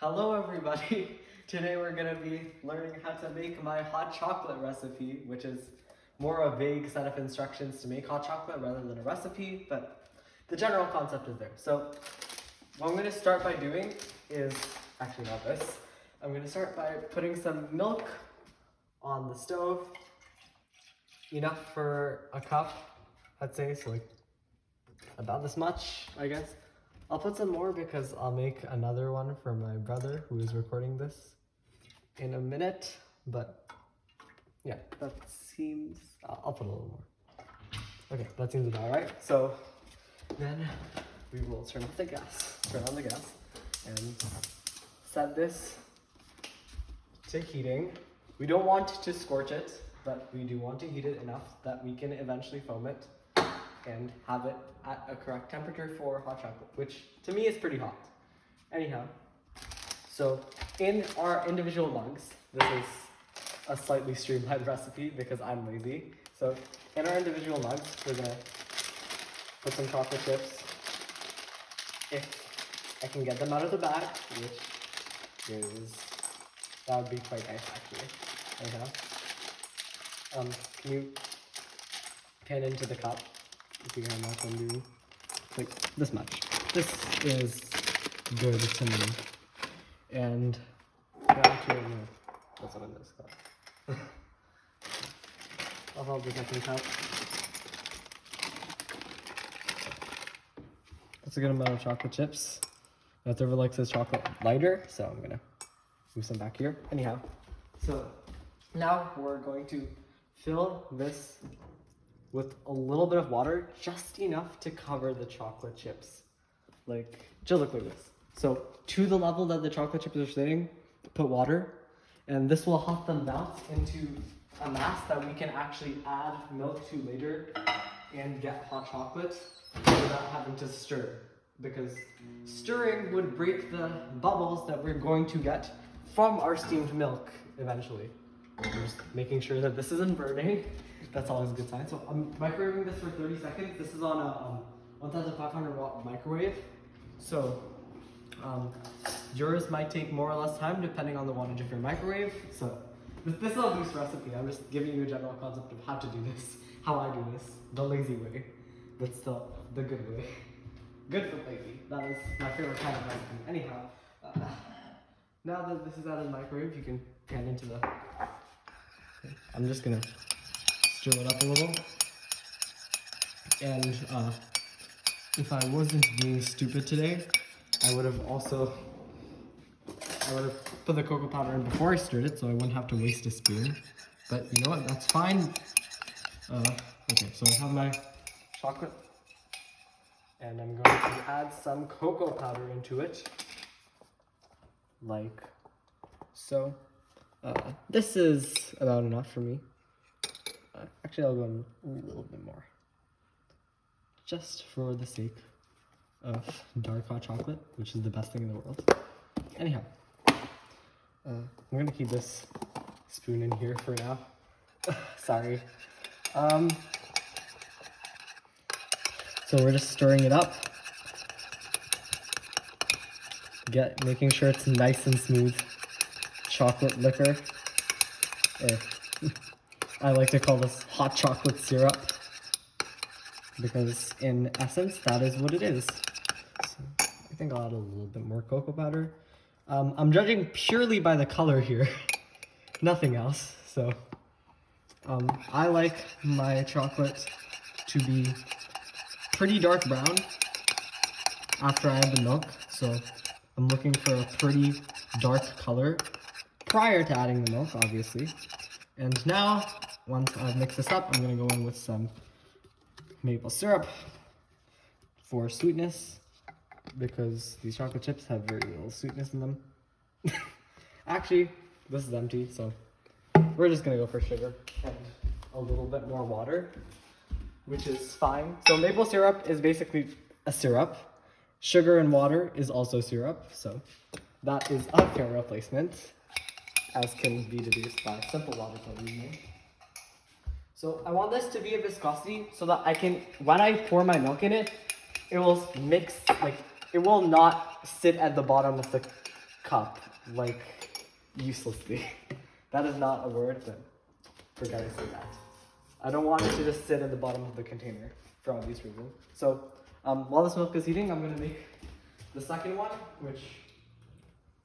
Hello everybody! Today we're going to be learning how to make my hot chocolate recipe, which is more a vague set of instructions to make hot chocolate rather than a recipe, but the general concept is there. So what I'm going to start by doing is, actually not this, I'm going to start by putting some milk on the stove, enough for a cup, I'd say, so like about this much, I guess. I'll put some more because I'll make another one for my brother who is recording this in a minute, but yeah, that seems, I'll put a little more. Okay, that seems about right. So then we will turn on the gas, and set this to heating. We don't want to scorch it, but we do want to heat it enough that we can eventually foam it and have it at a correct temperature for hot chocolate, which to me is pretty hot. Anyhow, so in our individual mugs, this is a slightly streamlined recipe because I'm lazy. So in our individual mugs, we're gonna put some chocolate chips. If I can get them out of the bag, which is, that would be quite nice actually. Anyhow, can you pan into the cup? If you can not undo, like this much. This is good to me. And actually, no, that's not in this cup. I'll hold the second cup. That's a good amount of chocolate chips. Leftover likes his chocolate lighter, so I'm gonna move some back here. Anyhow, so now we're going to fill this with a little bit of water, just enough to cover the chocolate chips. Like, just look like this. So, to the level that the chocolate chips are sitting, put water, and this will help them bounce into a mass that we can actually add milk to later and get hot chocolate without having to stir. Because stirring would break the bubbles that we're going to get from our steamed milk eventually. We're just making sure that this isn't burning. That's always a good sign. So I'm microwaving this for 30 seconds. This is on a 1500 watt microwave. So yours might take more or less time depending on the wattage of your microwave. So this is a loose recipe. I'm just giving you a general concept of how to do this, how I do this, the lazy way, but still the good way. Good for lazy. That is my favorite kind of recipe. Anyhow, now that this is out of the microwave, you can pan into the. I'm just gonna stir it up a little. And if I wasn't being stupid today, I would have put the cocoa powder in before I stirred it so I wouldn't have to waste a spoon. But you know what, that's fine. Okay, so I have my chocolate and I'm going to add some cocoa powder into it. Like so. This is about enough for me. Actually, I'll go in a little bit more. Just for the sake of dark hot chocolate, which is the best thing in the world. Anyhow, I'm gonna keep this spoon in here for now. Sorry. So we're just stirring it up. Making sure it's nice and smooth. Chocolate liquor. I like to call this hot chocolate syrup because in essence that is what it is. So I think I'll add a little bit more cocoa powder. I'm judging purely by the color here, nothing else. So I like my chocolate to be pretty dark brown after I add the milk. So I'm looking for a pretty dark color prior to adding the milk, obviously. And now, once I've mixed this up, I'm gonna go in with some maple syrup for sweetness, because these chocolate chips have very little sweetness in them. Actually, this is empty, so we're just gonna go for sugar and a little bit more water, which is fine. So maple syrup is basically a syrup. Sugar and water is also syrup, so that is a fair replacement, as can be deduced by simple logic of reasoning. So I want this to be a viscosity so that I can, when I pour my milk in it, it will mix, like, it will not sit at the bottom of the cup, like, uselessly. That is not a word, but forget I said that. I don't want it to just sit at the bottom of the container for obvious reasons. So while this milk is heating, I'm gonna make the second one, which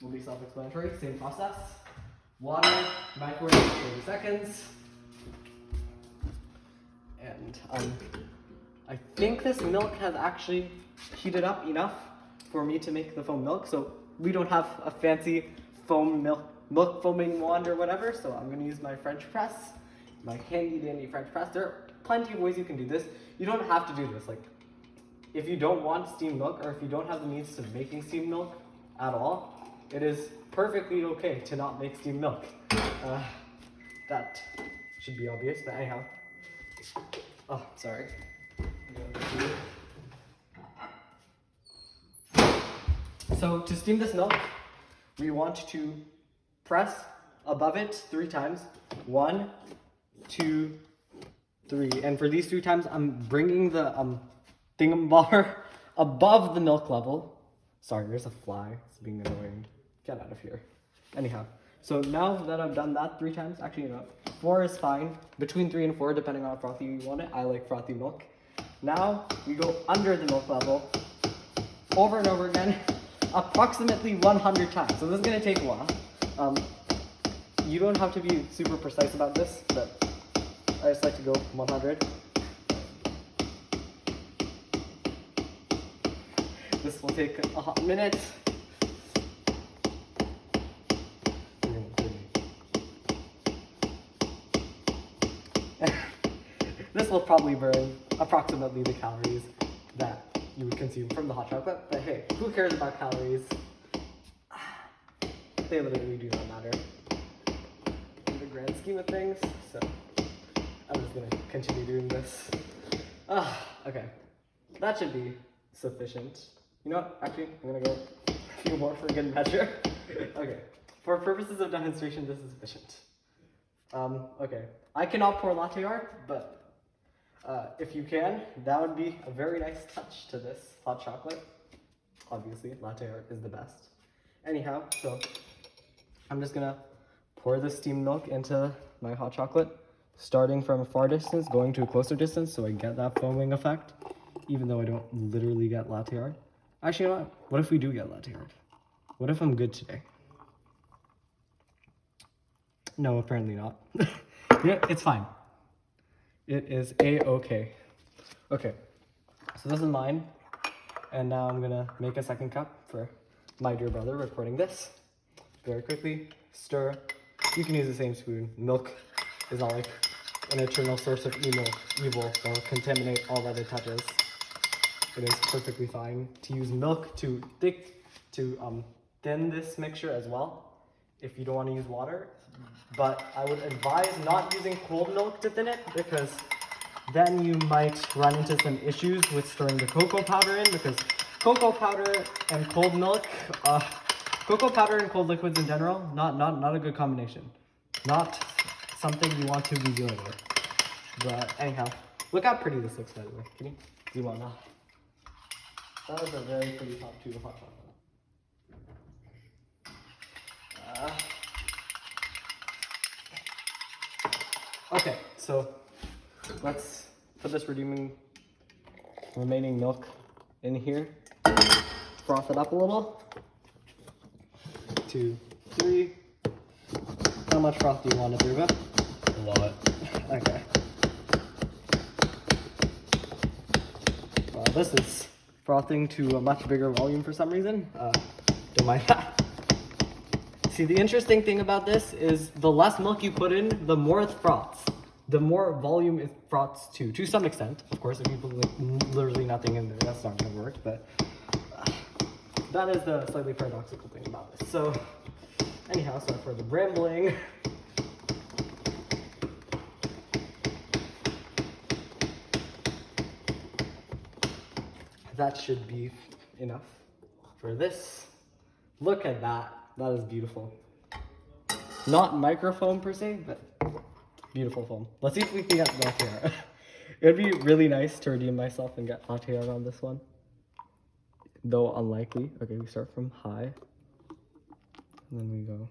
will be self-explanatory, same process. Water, microwave, 30 seconds. And I think this milk has actually heated up enough for me to make the foam milk. So we don't have a fancy foam milk foaming wand or whatever. So I'm gonna use my French press, my handy dandy French press. There are plenty of ways you can do this. You don't have to do this. Like, if you don't want steamed milk, or if you don't have the means to making steamed milk at all, it is perfectly okay to not make steamed milk. That should be obvious, but anyhow. Oh, sorry. So to steam this milk, we want to press above it 3 times. 1, 2, 3. And for these 3 times, I'm bringing the thingamabobber above the milk level. Sorry, there's a fly. It's being annoying. Get out of here. Anyhow, so now that I've done that 3 times, actually, you know, 4 is fine. Between 3 and 4, depending on how frothy you want it. I like frothy milk. Now we go under the milk level, over and over again, approximately 100 times. So this is gonna take a while. You don't have to be super precise about this, but I just like to go 100. This will take a hot minute. This will probably burn approximately the calories that you would consume from the hot chocolate, but hey, who cares about calories? They literally do not matter in the grand scheme of things, so I'm just gonna continue doing this. Okay, that should be sufficient. You know what, actually, I'm gonna go a few more for good measure. Okay, for purposes of demonstration, this is sufficient. Okay, I cannot pour latte art, but if you can, that would be a very nice touch to this hot chocolate. Obviously, latte art is the best. Anyhow, so I'm just gonna pour the steamed milk into my hot chocolate, starting from a far distance, going to a closer distance, so I get that foaming effect, even though I don't literally get latte art. Actually, you know what if we do get latte art? What if I'm good today? No, apparently not. Yeah, it's fine. It is a-okay. Okay, so this is mine. And now I'm gonna make a second cup for my dear brother recording this. Very quickly, stir. You can use the same spoon. Milk is not like an eternal source of evil that will contaminate all other touches. It is perfectly fine to use milk to thin this mixture as well, if you don't want to use water. But I would advise not using cold milk to thin it, because then you might run into some issues with stirring the cocoa powder in, because cocoa powder and cold milk, cocoa powder and cold liquids in general, not a good combination. Not something you want to be dealing with. But anyhow, look how pretty this looks, by the way. Can you zoom on that? That was a very pretty top tube of hot chocolate. Okay, so let's put this remaining milk in here. Froth it up a little. 2, 3. How much froth do you want, Dhruva? A lot. Okay. Well, this is frothing to a much bigger volume for some reason. Don't mind that. See, the interesting thing about this is the less milk you put in, the more it froths. The more volume it froths to some extent. Of course, if you put like literally nothing in there, that's not going to work, but that is the slightly paradoxical thing about this. So, anyhow, sorry for the rambling. That should be enough for this. Look at that. That is beautiful. Not microfoam per se, but beautiful foam. Let's see if we can get latte art. It would be really nice to redeem myself and get latte art on this one. Though unlikely. Okay, we start from high. And then we go.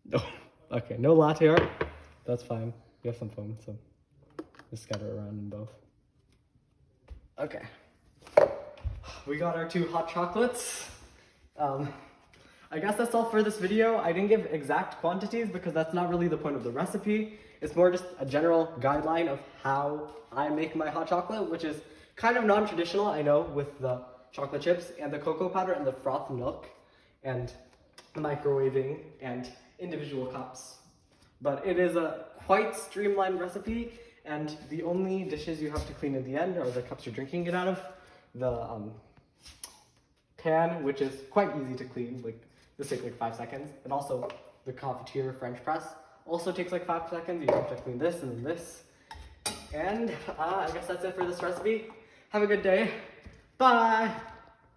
No, okay, no latte art. That's fine. We have some foam, so just scatter it around in both. Okay. We got our 2 hot chocolates. I guess that's all for this video. I didn't give exact quantities because that's not really the point of the recipe. It's more just a general guideline of how I make my hot chocolate, which is kind of non-traditional, I know, with the chocolate chips and the cocoa powder and the froth milk and the microwaving and individual cups. But it is a quite streamlined recipe, and the only dishes you have to clean in the end are the cups you're drinking it out of, the pan, which is quite easy to clean, like this takes like 5 seconds, and also the cafetiere French press also takes like 5 seconds. You have to clean this and then this. And I guess that's it for this recipe. Have a good day. Bye!